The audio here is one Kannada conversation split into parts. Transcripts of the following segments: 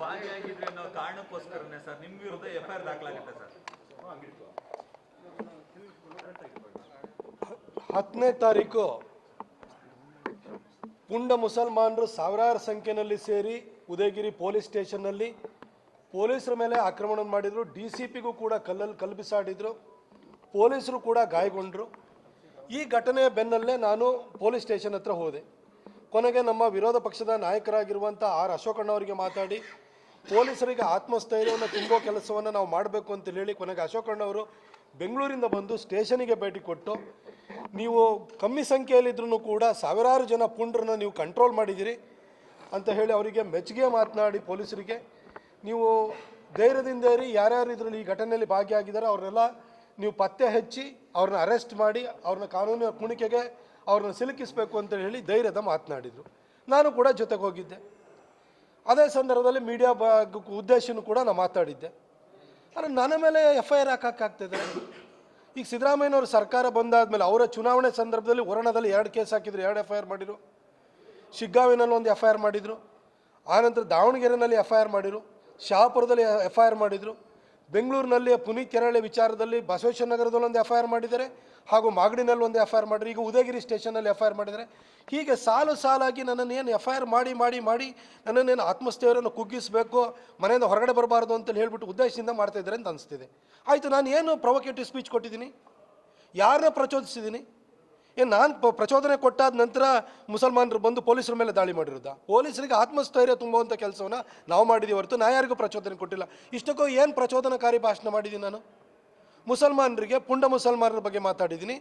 ಭಾಗಿಯಾಗಿದ್ರೆ ಅನ್ನೋ ಕಾರಣಕ್ಕೋಸ್ಕರನೇ ಸರ್ ನಿಮ್ಮ ವಿರುದ್ಧ ಎಫ್ಐಆರ್ ದಾಖಲಾಗುತ್ತೆ ಸರ್. 10ನೇ ತಾರೀಕು ಪುಂಡ ಮುಸಲ್ಮಾನರು ಸಾವಿರಾರು ಸಂಖ್ಯೆಯಲ್ಲಿ ಸೇರಿ ಉದಯಗಿರಿ ಪೊಲೀಸ್ ಸ್ಟೇಷನ್ನಲ್ಲಿ ಪೊಲೀಸರ ಮೇಲೆ ಆಕ್ರಮಣ ಮಾಡಿದರು. DCPಗೂ ಕೂಡ ಕಲ್ಲು ಬಿಸಾಡಿದರು. ಪೊಲೀಸರು ಕೂಡ ಗಾಯಗೊಂಡರು. ಈ ಘಟನೆಯ ಬೆನ್ನಲ್ಲೇ ನಾನು ಪೊಲೀಸ್ ಸ್ಟೇಷನ್ ಹತ್ರ ಹೋದೆ. ಕೊನೆಗೆ ನಮ್ಮ ವಿರೋಧ ಪಕ್ಷದ ನಾಯಕರಾಗಿರುವಂಥ ಆರ್ ಅಶೋಕಣ್ಣವರಿಗೆ ಮಾತಾಡಿ ಪೊಲೀಸರಿಗೆ ಆತ್ಮಸ್ಥೈರ್ಯವನ್ನು ತುಂಬೋ ಕೆಲಸವನ್ನು ನಾವು ಮಾಡಬೇಕು ಅಂತ ಹೇಳಿ ಕೊನೆಗೆ ಅಶೋಕಣ್ಣವರು ಬೆಂಗಳೂರಿಂದ ಬಂದು ಸ್ಟೇಷನಿಗೆ ಭೇಟಿ ಕೊಟ್ಟು ನೀವು ಕಮ್ಮಿ ಸಂಖ್ಯೆಯಲ್ಲಿದ್ರೂ ಕೂಡ ಸಾವಿರಾರು ಜನ ಪುಂಡ್ರನ್ನ ನೀವು ಕಂಟ್ರೋಲ್ ಮಾಡಿದ್ದೀರಿ ಅಂತ ಹೇಳಿ ಅವರಿಗೆ ಮೆಚ್ಚುಗೆ ಮಾತನಾಡಿ ಪೊಲೀಸರಿಗೆ ನೀವು ಧೈರ್ಯದಿಂದ ಇರಿ, ಯಾರ್ಯಾರು ಇದರಲ್ಲಿ ಈ ಘಟನೆಯಲ್ಲಿ ಭಾಗಿಯಾಗಿದ್ದಾರೆ ಅವ್ರನ್ನೆಲ್ಲ ನೀವು ಪತ್ತೆ ಹಚ್ಚಿ ಅವ್ರನ್ನ ಅರೆಸ್ಟ್ ಮಾಡಿ ಅವ್ರನ್ನ ಕಾನೂನಿನ ಕುಣಿಕೆಗೆ ಅವ್ರನ್ನ ಸಿಲುಕಿಸಬೇಕು ಅಂತ ಹೇಳಿ ಧೈರ್ಯದ ಮಾತನಾಡಿದರು. ನಾನು ಕೂಡ ಜೊತೆಗೆ ಹೋಗಿದ್ದೆ. ಅದೇ ಸಂದರ್ಭದಲ್ಲಿ ಮೀಡಿಯಾ ಉದ್ದೇಶನೂ ಕೂಡ ನಾನು ಮಾತಾಡಿದ್ದೆ. ಆದರೆ ನನ್ನ ಮೇಲೆ FIR ಹಾಕೋಕ್ಕಾಗ್ತದೆ. ಈಗ ಸಿದ್ದರಾಮಯ್ಯನವರು ಸರ್ಕಾರ ಬಂದಾದಮೇಲೆ ಅವರ ಚುನಾವಣೆ ಸಂದರ್ಭದಲ್ಲಿ ವರುಣದಲ್ಲಿ 2 ಕೇಸ್ ಹಾಕಿದ್ರು, 2 FIR ಮಾಡಿದರು. ಶಿಗ್ಗಾವಿನಲ್ಲಿ ಒಂದು FIR ಮಾಡಿದರು. ಆನಂತರ ದಾವಣಗೆರೆಯಲ್ಲಿ FIR ಮಾಡಿದರು. ಶಹಾಪುರದಲ್ಲಿ FIR ಮಾಡಿದರು. ಬೆಂಗಳೂರಿನಲ್ಲಿ ಪುನೀತ್ ಕೆರಳೆ ವಿಚಾರದಲ್ಲಿ ಬಸವೇಶ್ವರ ನಗರದಲ್ಲಿ ಒಂದು FIR ಮಾಡಿದ್ದಾರೆ, ಹಾಗೂ ಮಾಗಡಿನಲ್ಲಿ ಒಂದು FIR ಮಾಡಿದ್ರು. ಈಗ ಉದಯಗಿರಿ ಸ್ಟೇಷನಲ್ಲಿ FIR ಮಾಡಿದ್ದಾರೆ. ಹೀಗೆ ಸಾಲಾಗಿ ನನ್ನನ್ನೇನು FIR ಮಾಡಿ ಮಾಡಿ ಮಾಡಿ ನನ್ನನ್ನೇನು ಆತ್ಮಸ್ಥೈರ್ಯವನ್ನು ಕುಗ್ಗಿಸಬೇಕು, ಮನೆಯಿಂದ ಹೊರಗಡೆ ಬರಬಾರ್ದು ಅಂತೇಳಿ ಹೇಳ್ಬಿಟ್ಟು ಉದ್ದೇಶದಿಂದ ಮಾಡ್ತಾಯಿದ್ದಾರೆ ಅಂತ ಅನಿಸ್ತಿದೆ. ಆಯಿತು, ನಾನು ಏನು ಪ್ರೊವೊಕೇಟಿವ್ ಸ್ಪೀಚ್ ಕೊಟ್ಟಿದ್ದೀನಿ? ಯಾರನ್ನ ಪ್ರಚೋದಿಸಿದ್ದೀನಿ? ಏನು ನಾನು ಪ್ರಚೋದನೆ ಕೊಟ್ಟಾದ ನಂತರ ಮುಸಲ್ಮಾನರು ಬಂದು ಪೊಲೀಸರ ಮೇಲೆ ದಾಳಿ ಮಾಡಿರೋದ? ಪೊಲೀಸರಿಗೆ ಆತ್ಮಸ್ಥೈರ್ಯ ತುಂಬುವಂಥ ಕೆಲಸವನ್ನು ನಾವು ಮಾಡಿದ್ದೀವಿ ಹೊರತು ನಾ ಯಾರಿಗೂ ಪ್ರಚೋದನೆ ಕೊಟ್ಟಿಲ್ಲ. ಇಷ್ಟಕ್ಕೂ ಏನು ಪ್ರಚೋದನಕಾರಿ ಭಾಷಣ ಮಾಡಿದ್ದೀನಿ ನಾನು? ಮುಸಲ್ಮಾನರಿಗೆ, ಪುಂಡ ಮುಸಲ್ಮಾನರ ಬಗ್ಗೆ ಮಾತಾಡಿದ್ದೀನಿ.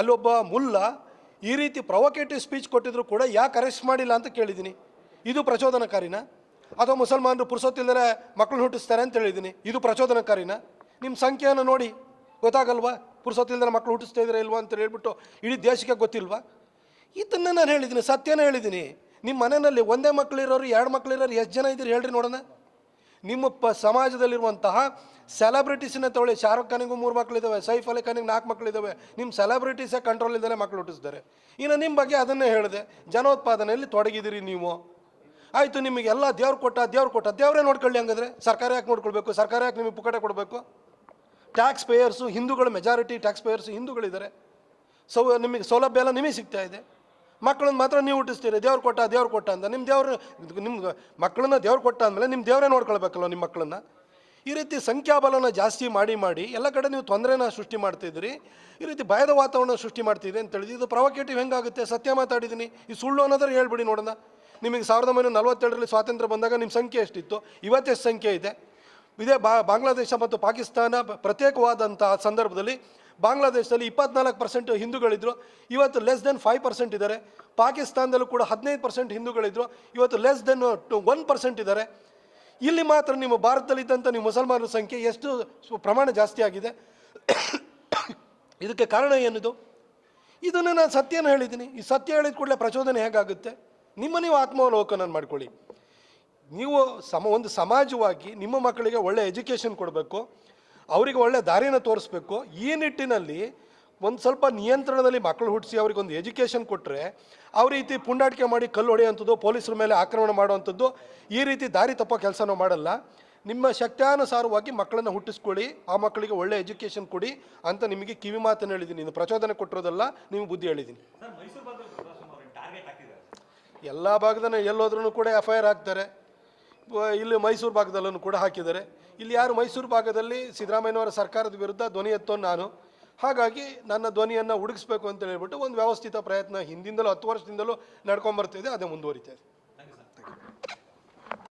ಅಲ್ಲೊಬ್ಬ ಮುಲ್ಲಾ ಈ ರೀತಿ ಪ್ರೊವೊಕೇಟಿವ್ ಸ್ಪೀಚ್ ಕೊಟ್ಟಿದ್ರು ಕೂಡ ಯಾಕೆ ಅರೆಸ್ಟ್ ಮಾಡಿಲ್ಲ ಅಂತ ಕೇಳಿದ್ದೀನಿ. ಇದು ಪ್ರಚೋದನಕಾರಿನಾ? ಅಥವಾ ಮುಸಲ್ಮಾನರು ಪುರುಸೊತ್ತಿಲ್ಲದೆ ಮಕ್ಕಳು ಹುಟ್ಟಿಸ್ತಾರೆ ಅಂತ ಹೇಳಿದ್ದೀನಿ, ಇದು ಪ್ರಚೋದನಕಾರಿನಾ? ನಿಮ್ಮ ಸಂಖ್ಯೆಯನ್ನು ನೋಡಿ ಗೊತ್ತಾಗಲ್ವಾ ಪುರುಸೊತ್ತಿಲ್ಲದೆ ಮಕ್ಕಳು ಹುಟ್ಟಿಸ್ತಾ ಇದ್ರೆ ಇಲ್ವಾ ಅಂತ ಹೇಳ್ಬಿಟ್ಟು ಇಡೀ ದೇಶಕ್ಕೆ ಗೊತ್ತಿಲ್ವಾ? ಇದನ್ನು ನಾನು ಹೇಳಿದ್ದೀನಿ, ಸತ್ಯನೇ ಹೇಳಿದ್ದೀನಿ. ನಿಮ್ಮ ಮನೆಯಲ್ಲಿ ಒಂದೇ ಮಕ್ಕಳಿರೋರು, 2 ಮಕ್ಕಳಿರೋರು ಎಷ್ಟು ಜನ ಇದ್ದೀರಿ ಹೇಳ್ರಿ ನೋಡೋಣ. ನಿಮ್ಮ ಸಮಾಜದಲ್ಲಿರುವಂತಹ ಸೆಲೆಬ್ರಿಟೀಸನ್ನ ತಗೊಳ್ಳಿ. ಶಾರುಖ್ ಖಾನಿಗೂ 3 ಮಕ್ಕಳಿದ್ದಾವೆ, ಸೈಫ್ ಅಲಿ ಖಾನಿಗೆ 4 ಮಕ್ಕಳಿದ್ದಾವೆ. ನಿಮ್ಮ ಸೆಲೆಬ್ರಿಟೀಸೇ ಕಂಟ್ರೋಲ್ ಇಲ್ಲದೆ ಮಕ್ಕಳು ಹುಟ್ಟಿಸ್ತಾರೆ. ಇನ್ನು ನಿಮ್ಮ ಬಗ್ಗೆ ಅದನ್ನೇ ಹೇಳಿದೆ, ಜನೋತ್ಪಾದನೆಯಲ್ಲಿ ತೊಡಗಿದ್ದೀರಿ ನೀವು. ಆಯಿತು, ನಿಮಗೆಲ್ಲ ದೇವ್ರು ಕೊಟ್ಟ ದೇವರೇ ನೋಡ್ಕೊಳ್ಳಿ. ಹಂಗಾದ್ರೆ ಸರ್ಕಾರ ಯಾಕೆ ನೋಡ್ಕೊಳ್ಬೇಕು? ಸರ್ಕಾರ ಯಾಕೆ ನಿಮಗೆ ಪುಕ್ಕಟೆ ಕೊಡಬೇಕು? ಟ್ಯಾಕ್ಸ್ ಪೇಯರ್ಸು ಹಿಂದೂಗಳು, ಮೆಜಾರಿಟಿ ಟ್ಯಾಕ್ಸ್ ಪೇಯರ್ಸು ಹಿಂದೂಗಳಿದ್ದಾರೆ. ನಿಮಗೆ ಸೌಲಭ್ಯ ಎಲ್ಲ ನಿಮಗೆ ಸಿಗ್ತಾ ಇದೆ. ಮಕ್ಕಳನ್ನ ಮಾತ್ರ ನೀವು ಹುಟ್ಟಿಸ್ತೀರಿ, ದೇವ್ರು ಕೊಟ್ಟ ಅಂತ. ನಿಮ್ಮ ಮಕ್ಕಳನ್ನ ದೇವ್ರು ಕೊಟ್ಟ ಅಂದಮೇಲೆ ನಿಮ್ಮ ದೇವರೇ ನೋಡ್ಕೊಳ್ಬೇಕಲ್ಲ ನಿಮ್ಮ ಮಕ್ಕಳನ್ನ. ಈ ರೀತಿ ಸಂಖ್ಯಾಬಲನ ಜಾಸ್ತಿ ಮಾಡಿ ಎಲ್ಲ ಕಡೆ ನೀವು ತೊಂದರೆನ ಸೃಷ್ಟಿ ಮಾಡ್ತಿದ್ದೀರಿ. ಈ ರೀತಿ ಭಯದ ವಾತಾವರಣ ಸೃಷ್ಟಿ ಮಾಡ್ತಿದೆ ಅಂತ ಹೇಳಿದ್ರೆ ಇದು ಪ್ರೊವೊಕೇಟಿವ್ ಹೆಂಗಾಗುತ್ತೆ? ಸತ್ಯ ಮಾತಾಡಿದ್ದೀನಿ. ಈ ಸುಳ್ಳು ಅನ್ನೋದ್ರೆ ಹೇಳ್ಬಿಡಿ ನೋಡೋಣ. ನಿಮಗೆ 1947ರಲ್ಲಿ ಸ್ವಾತಂತ್ರ್ಯ ಬಂದಾಗ ನಿಮ್ಮ ಸಂಖ್ಯೆ ಎಷ್ಟಿತ್ತು, ಇವತ್ತೆಷ್ಟು ಸಂಖ್ಯೆ ಇದೆ? ಇದೇ ಬಾಂಗ್ಲಾದೇಶ ಮತ್ತು ಪಾಕಿಸ್ತಾನ ಪ್ರತ್ಯೇಕವಾದಂಥ ಸಂದರ್ಭದಲ್ಲಿ ಬಾಂಗ್ಲಾದೇಶದಲ್ಲಿ 24% ಹಿಂದೂಗಳಿದ್ದರು, ಇವತ್ತು ಲೆಸ್ ದೆನ್ 5% ಇದ್ದಾರೆ. ಪಾಕಿಸ್ತಾನದಲ್ಲೂ ಕೂಡ 15% ಹಿಂದೂಗಳಿದ್ದರು, ಇವತ್ತು ಲೆಸ್ ದೆನ್ 1% ಇದ್ದಾರೆ. ಇಲ್ಲಿ ಮಾತ್ರ ನಿಮ್ಮ ಭಾರತದಲ್ಲಿದ್ದಂಥ ನೀವು ಮುಸಲ್ಮಾನರ ಸಂಖ್ಯೆ ಎಷ್ಟು ಪ್ರಮಾಣ ಜಾಸ್ತಿ ಆಗಿದೆ. ಇದಕ್ಕೆ ಕಾರಣ ಏನಿದು? ಇದನ್ನು ನಾನು ಸತ್ಯನ ಹೇಳಿದ್ದೀನಿ. ಈ ಸತ್ಯ ಹೇಳಿದ ಕೂಡಲೇ ಪ್ರಚೋದನೆ ಹೇಗಾಗುತ್ತೆ? ನೀವು ಆತ್ಮಾವಲೋಕನ ಮಾಡ್ಕೊಳ್ಳಿ. ನೀವು ಒಂದು ಸಮಾಜವಾಗಿ ನಿಮ್ಮ ಮಕ್ಕಳಿಗೆ ಒಳ್ಳೆ ಎಜುಕೇಷನ್ ಕೊಡಬೇಕು, ಅವರಿಗೆ ಒಳ್ಳೆ ದಾರಿನ ತೋರಿಸ್ಬೇಕು. ಈ ನಿಟ್ಟಿನಲ್ಲಿ ಒಂದು ಸ್ವಲ್ಪ ನಿಯಂತ್ರಣದಲ್ಲಿ ಮಕ್ಕಳು ಹುಟ್ಟಿಸಿ ಅವ್ರಿಗೊಂದು ಎಜುಕೇಷನ್ ಕೊಟ್ಟರೆ ಅವ್ರ ರೀತಿ ಪುಂಡಾಟಿಕೆ ಮಾಡಿ ಕಲ್ಲು ಹೊಡೆಯುವಂಥದ್ದು, ಪೊಲೀಸರ ಮೇಲೆ ಆಕ್ರಮಣ ಮಾಡುವಂಥದ್ದು, ಈ ರೀತಿ ದಾರಿ ತಪ್ಪೋ ಕೆಲಸನೂ ಮಾಡಲ್ಲ. ನಿಮ್ಮ ಶಕ್ತ್ಯಾನುಸಾರವಾಗಿ ಮಕ್ಕಳನ್ನು ಹುಟ್ಟಿಸ್ಕೊಳ್ಳಿ, ಆ ಮಕ್ಕಳಿಗೆ ಒಳ್ಳೆ ಎಜುಕೇಷನ್ ಕೊಡಿ ಅಂತ ನಿಮಗೆ ಕಿವಿ ಮಾತನ್ನು ಹೇಳಿದ್ದೀನಿ. ಇನ್ನು ಪ್ರಚೋದನೆ ಕೊಟ್ಟಿರೋದಲ್ಲ, ನೀವು ಬುದ್ಧಿ ಹೇಳಿದ್ದೀನಿ. ಎಲ್ಲ ಭಾಗದಲ್ಲಿ ಎಲ್ಲೋದ್ರೂ ಕೂಡ FIR ಹಾಕ್ತಾರೆ. ಇಲ್ಲಿ ಮೈಸೂರು ಭಾಗದಲ್ಲೂ ಕೂಡ ಹಾಕಿದ್ದಾರೆ. ಇಲ್ಲಿ ಯಾರು ಮೈಸೂರು ಭಾಗದಲ್ಲಿ ಸಿದ್ದರಾಮಯ್ಯನವರ ಸರ್ಕಾರದ ವಿರುದ್ಧ ಧ್ವನಿ ಎತ್ತೋನು ನಾನು. ಹಾಗಾಗಿ ನನ್ನ ಧ್ವನಿಯನ್ನು ಹುಡುಗಿಸ್ಬೇಕು ಅಂತ ಹೇಳ್ಬಿಟ್ಟು ಒಂದು ವ್ಯವಸ್ಥಿತ ಪ್ರಯತ್ನ ಹಿಂದಿಂದಲೂ 10 ವರ್ಷದಿಂದಲೂ ನಡ್ಕೊಂಬರ್ತಿದೆ, ಅದೇ ಮುಂದುವರಿತಾ ಇದೆ.